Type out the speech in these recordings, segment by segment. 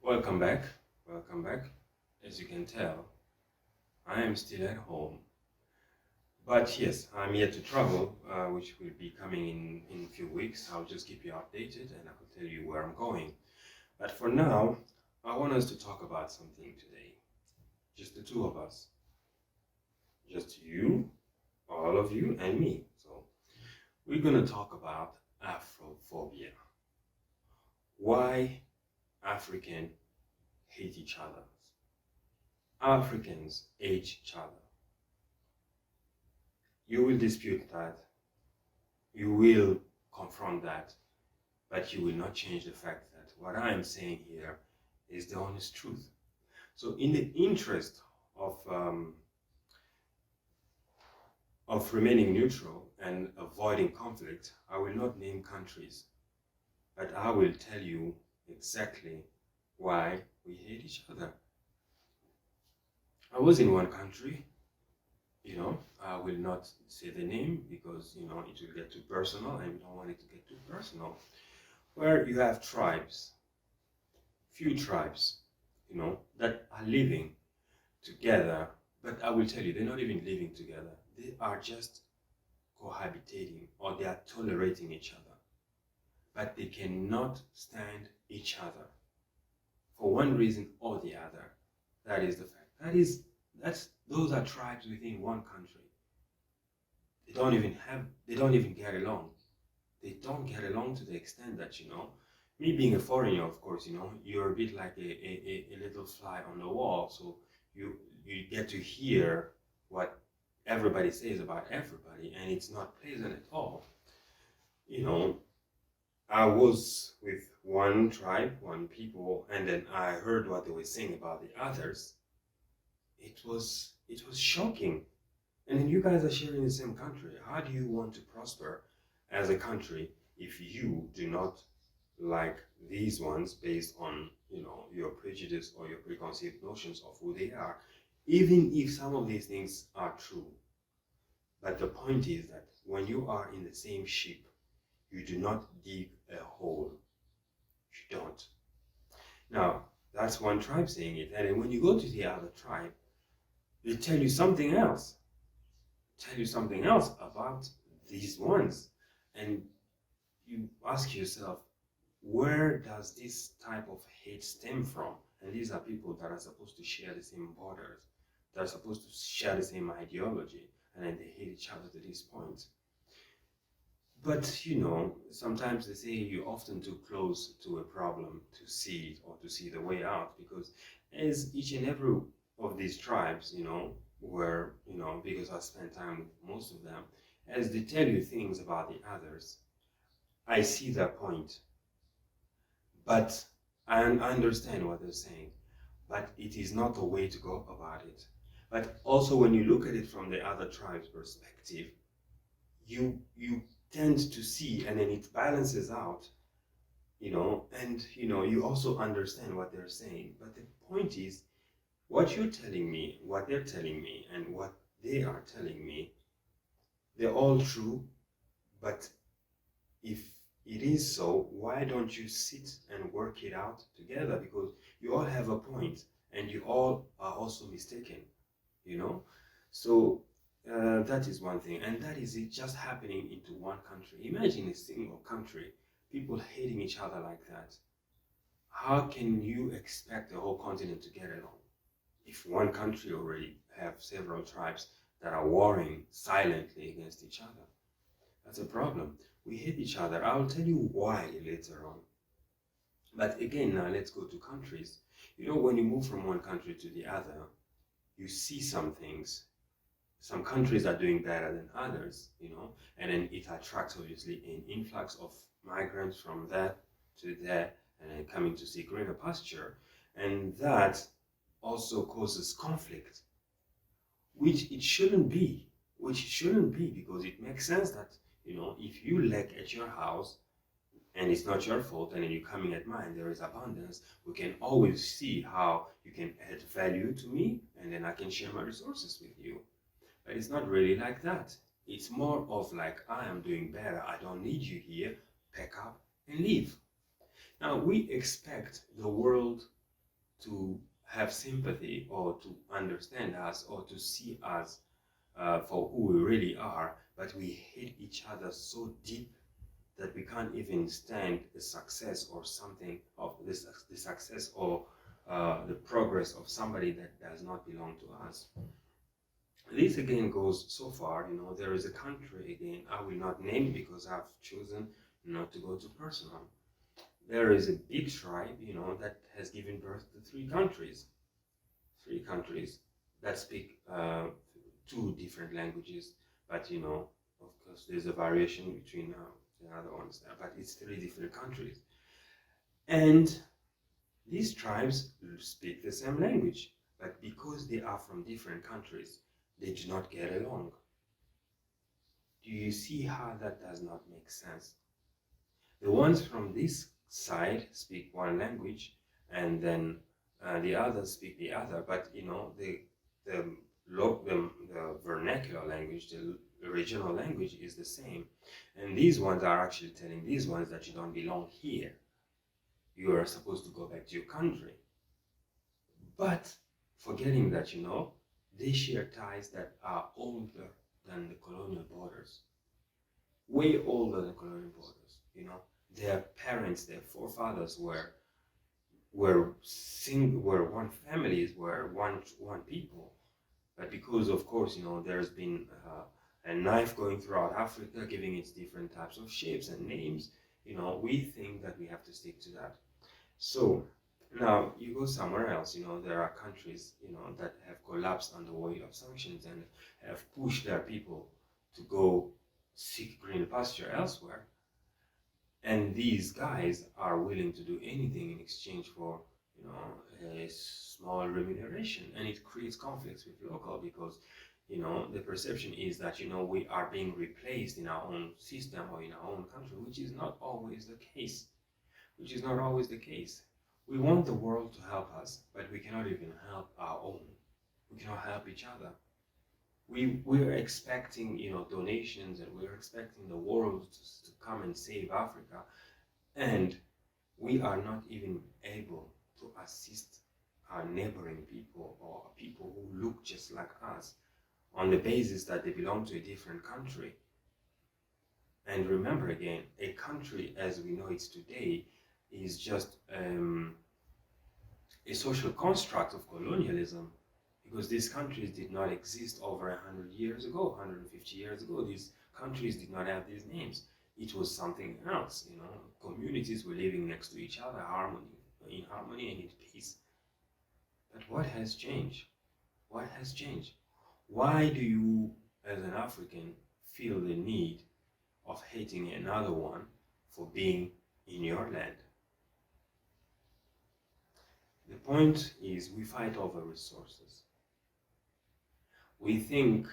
Welcome back. Welcome back. As you can tell, I am still at home. But yes, I'm yet to travel, which will be coming in a few weeks. I'll just keep you updated and I will tell you where I'm going. But for now, I want us to talk about something today. Just the two of us. Just you, all of you, and me. So we're going to talk about Afrophobia. Why Africans hate each other. Africans hate each other. You will dispute that. You will confront that. But you will not change the fact that what I am saying here is the honest truth. So in the interest of remaining neutral and avoiding conflict, I will not name countries, but I will tell you exactly why we hate each other. I was in one country, I will not say the name because, it will get too personal and we don't want it to get too personal, where you have tribes, few tribes, that are living together, but I will tell you, they're not even living together. They are just cohabitating or they are tolerating each other, but they cannot stand each other for one reason or the other. That is the fact. Those are tribes within one country. They don't even get along. They don't get along to the extent that, me being a foreigner, of course, you're a bit like a little fly on the wall. So you get to hear what everybody says about everybody, and it's not pleasant at all. I was with one tribe, one people, and then I heard what they were saying about the others. It was shocking. And then you guys are sharing the same country. How do you want to prosper as a country if you do not like these ones based on, your prejudice or your preconceived notions of who they are, even if some of these things are true? But the point is that when you are in the same ship, you do not dig a hole. You don't. Now, that's one tribe saying it. And then when you go to the other tribe, they tell you something else. About these ones. And you ask yourself, where does this type of hate stem from? And these are people that are supposed to share the same borders, that are supposed to share the same ideology, and then they hate each other to this point. But, sometimes they say you're often too close to a problem to see it or to see the way out, because as each and every of these tribes, where, because I spent time with most of them, as they tell you things about the others, I see their point. But I understand what they're saying, but it is not the way to go about it. But also when you look at it from the other tribe's perspective, you tend to see, and then it balances out, and you also understand what they're saying. But the point is, what you're telling me, what they're telling me, and what they are telling me, they're all true. But if it is so, why don't you sit and work it out together? Because you all have a point and you all are also mistaken, So that is one thing, and that is it just happening into one country. Imagine a single country, people hating each other like that. How can you expect the whole continent to get along if one country already have several tribes that are warring silently against each other? That's a problem. We hate each other. I'll tell you why later on. But again, now let's go to countries. When you move from one country to the other, you see some things. Some countries are doing better than others, and then it attracts obviously an influx of migrants from there to there, and then coming to see greener pasture. And that also causes conflict, which it shouldn't be, because it makes sense that, if you lack at your house and it's not your fault, and then you're coming at mine, there is abundance, we can always see how you can add value to me, and then I can share my resources with you. But it's not really like that. It's more of like, I am doing better, I don't need you here, pack up and leave. Now, we expect the world to have sympathy or to understand us or to see us for who we really are, but we hate each other so deep that we can't even stand the success or something of this, the success or the progress of somebody that does not belong to us. This again goes so far, there is a country, again, I will not name it because I've chosen not to go too personal. There is a big tribe, that has given birth to three countries that speak two different languages, but of course, there's a variation between the other ones there, but it's three different countries. And these tribes speak the same language, but because they are from different countries, they do not get along. Do you see how that does not make sense? The ones from this side speak one language, and then the others speak the other, but the vernacular language, the original language is the same. And these ones are actually telling these ones that you don't belong here. You are supposed to go back to your country. But forgetting that, they share ties that are older than the colonial borders. Way older than colonial borders, Their parents, their forefathers were one families, were one people. But because, of course, there's been a knife going throughout Africa, giving it different types of shapes and names, we think that we have to stick to that. So now you go somewhere else, there are countries, that have collapsed under weight of sanctions and have pushed their people to go seek green pasture elsewhere. And these guys are willing to do anything in exchange for, a small remuneration. And it creates conflicts with local because, the perception is that, we are being replaced in our own system or in our own country, which is not always the case. We want the world to help us, but we cannot even help our own. We cannot help each other. We're expecting, donations, and we're expecting the world to come and save Africa, and we are not even able to assist our neighboring people or people who look just like us on the basis that they belong to a different country. And remember again, a country as we know it today is just a social construct of colonialism, because these countries did not exist over 100 years ago, 150 years ago. These countries did not have these names. It was something else, Communities were living next to each other, in harmony and in peace. But what has changed? What has changed? Why do you, as an African, feel the need of hating another one for being in your land? The point is, we fight over resources. We think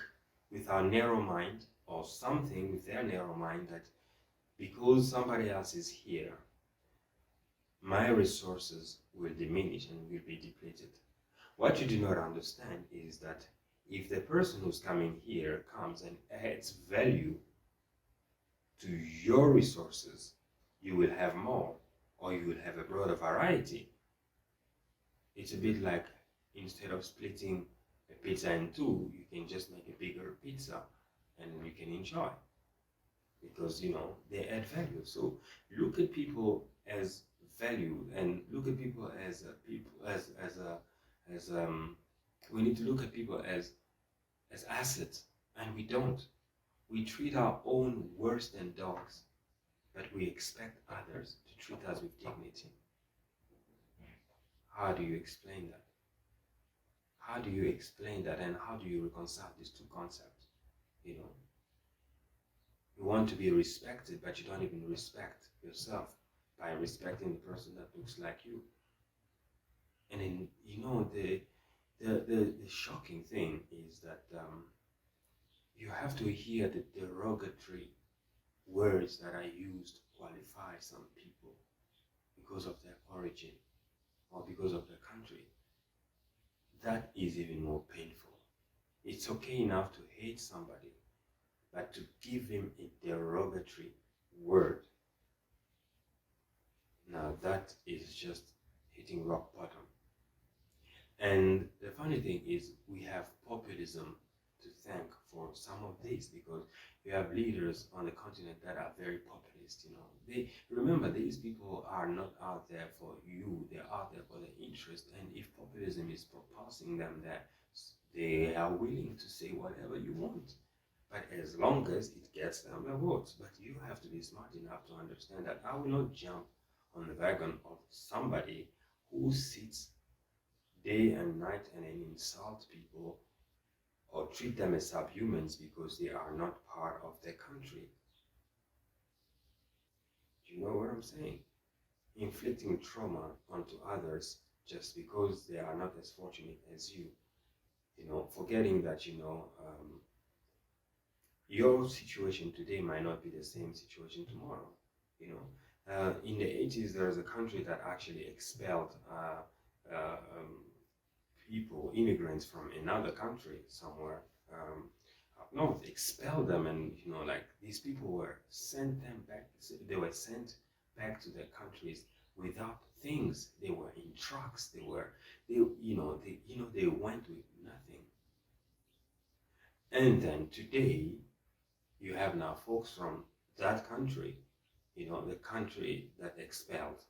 with our narrow mind, or something with their narrow mind, that because somebody else is here, my resources will diminish and will be depleted. What you do not understand is that if the person who's coming here comes and adds value to your resources, you will have more, or you will have a broader variety. It's a bit like, instead of splitting a pizza in two, you can just make a bigger pizza and you can enjoy, because they add value. So look at people as value, and look at people as we need to look at people as assets, and we don't. We treat our own worse than dogs, but we expect others to treat us with dignity. How do you explain that? How do you explain that, and how do you reconcile these two concepts? You want to be respected, but you don't even respect yourself by respecting the person that looks like you. And then, the shocking thing is that you have to hear the derogatory words that are used to qualify some people because of their origin or because of their country. That is even more painful. It's okay enough to hate somebody, but to give him a derogatory word, now that is just hitting rock bottom. And the funny thing is, we have populism to thank for some of this, because you have leaders on the continent that are very populist. They remember, these people are not out there for you; they're out there for their interest. And if populism is propulsing them, that they are willing to say whatever you want, but as long as it gets them the votes. But you have to be smart enough to understand that I will not jump on the wagon of somebody who sits day and night and insult people or treat them as subhumans because they are not part of their country. Do you know what I'm saying? Inflicting trauma onto others just because they are not as fortunate as you. Forgetting that, your situation today might not be the same situation tomorrow. In the 80s, there was a country that actually expelled people, immigrants from another country somewhere up north, expelled them, and like these people were sent them back. They were sent back to their countries without things. They were in trucks. They went with nothing. And then today, you have now folks from that country, the country that expelled.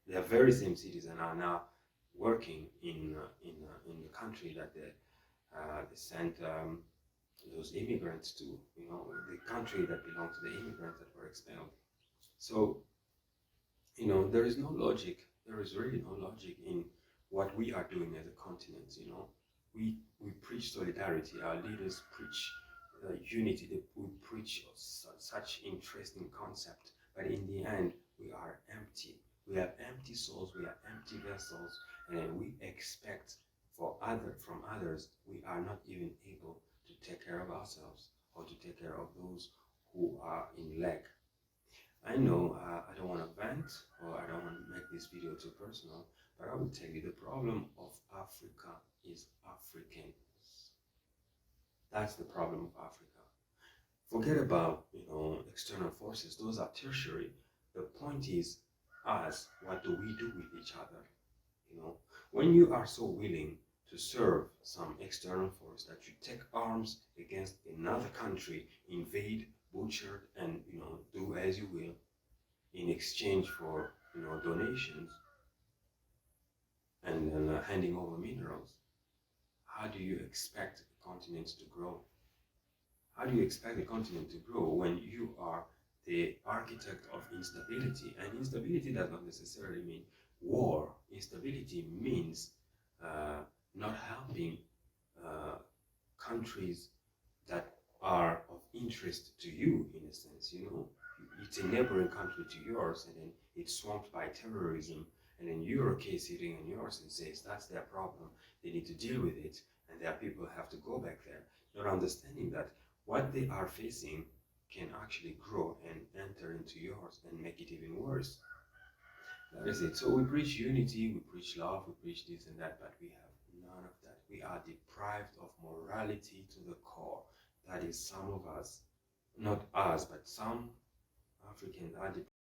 Their very same citizens are now working in the country that they sent those immigrants to, the country that belonged to the immigrants that were expelled. So, there is no logic. There is really no logic in what we are doing as a continent. We preach solidarity. Our leaders preach unity. We preach such interesting concept, but in the end, we are empty. We have empty souls. We are empty vessels, and we expect from others. We are not even able to take care of ourselves or to take care of those who are in lack. I know I don't want to vent, or I don't want to make this video too personal, but I will tell you the problem of Africa is Africans. That's the problem of Africa. Forget about, external forces. Those are tertiary. The point is us. What do we do with each other? When you are so willing to serve some external force that you take arms against another country, invade, butcher, and do as you will in exchange for donations, and then handing over minerals, how do you expect the continent to grow? How do you expect the continent to grow when you are the architect of instability? And instability does not necessarily mean war. Instability means not helping countries that are of interest to you, in a sense. It's a neighboring country to yours, and then it's swamped by terrorism, and then you're okay sitting on yours and says that's their problem, they need to deal with it, and their people have to go back there, not understanding that what they are facing can actually grow and enter into yours and make it even worse. That is it. So we preach unity, we preach love, we preach this and that, but we have none of that. We are deprived of morality to the core. That is, some of us, not us, but some Africans are deprived